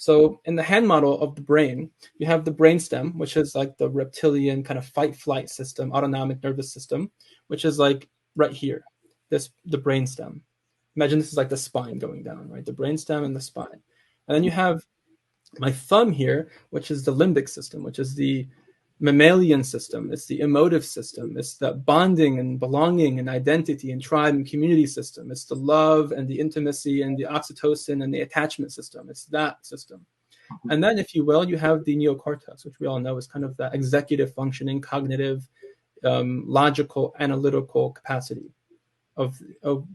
So in the hand model of the brain, you have the brainstem, which is like the reptilian kind of fight-flight system, autonomic nervous system, which is like right here, the brainstem. Imagine this is like the spine going down, right? The brainstem and the spine. And then you have my thumb here, which is the limbic system, which is the mammalian system. It's the emotive system. It's the bonding and belonging and identity and tribe and community system. It's the love and the intimacy and the oxytocin and the attachment system. It's that system. And then, if you will, you have the neocortex, which we all know is kind of that executive functioning, cognitive, logical, analytical capacity of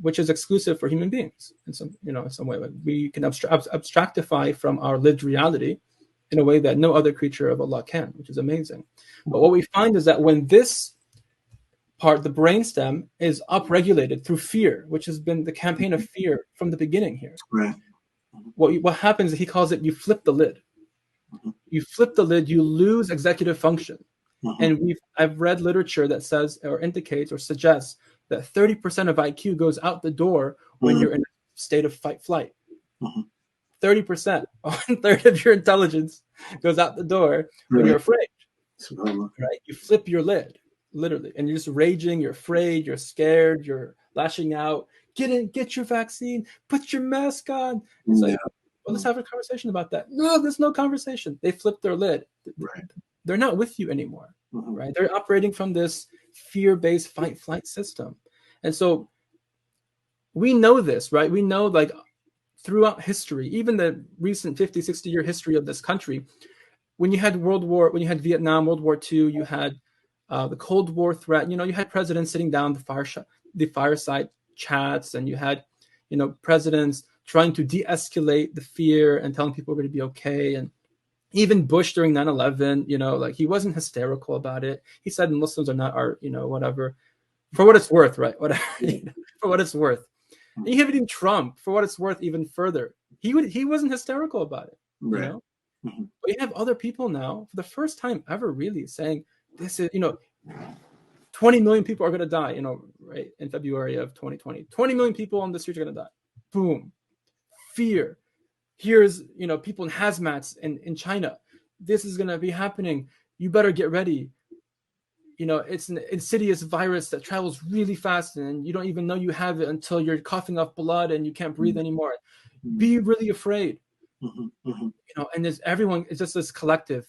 which is exclusive for human beings in some way. Like we can abstractify from our lived reality in a way that no other creature of Allah can, which is amazing. But what we find is that when this part, the brainstem, is upregulated through fear, which has been the campaign of fear from the beginning here. Right. What happens, he calls it, you flip the lid. You flip the lid, you lose executive function. And I've read literature that says or indicates or suggests that 30% of IQ goes out the door when you're in a state of fight-flight. 30%, 1/3 of your intelligence goes out the door when you're afraid. Right? You flip your lid, literally, and you're just raging. You're afraid. You're scared. You're lashing out. Get your vaccine. Put your mask on. It's like, well, let's have a conversation about that. No, there's no conversation. They flip their lid. Right. They're not with you anymore. Right? They're operating from this fear-based fight-flight system, and so we know this, right? We know, like, throughout history, even the recent 50, 60-year history of this country, when you had Vietnam, World War II, you had the Cold War threat. You had presidents sitting down the fireside chats, and you had presidents trying to de-escalate the fear and telling people we're going to be okay. And even Bush during 9/11, like, he wasn't hysterical about it. He said Muslims are not our, whatever, for what it's worth, right? Whatever, for what it's worth. And you have even Trump, for what it's worth, even further. He wasn't hysterical about it, Right. But you have other people now, for the first time ever, really saying this is, 20 million people are going to die, right, in February of 2020. 20 million people on the streets are going to die. Boom. Fear. Here's, people in hazmats in China. This is going to be happening. You better get ready. It's an insidious virus that travels really fast, and you don't even know you have it until you're coughing up blood and you can't breathe anymore. Be really afraid. And there's everyone, it's just this collective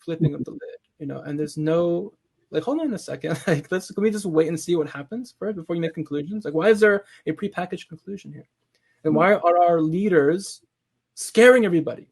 flipping of the lid, and there's no, like, hold on a second. Like, can we just wait and see what happens first before you make conclusions? Like, why is there a prepackaged conclusion here? And why are our leaders scaring everybody?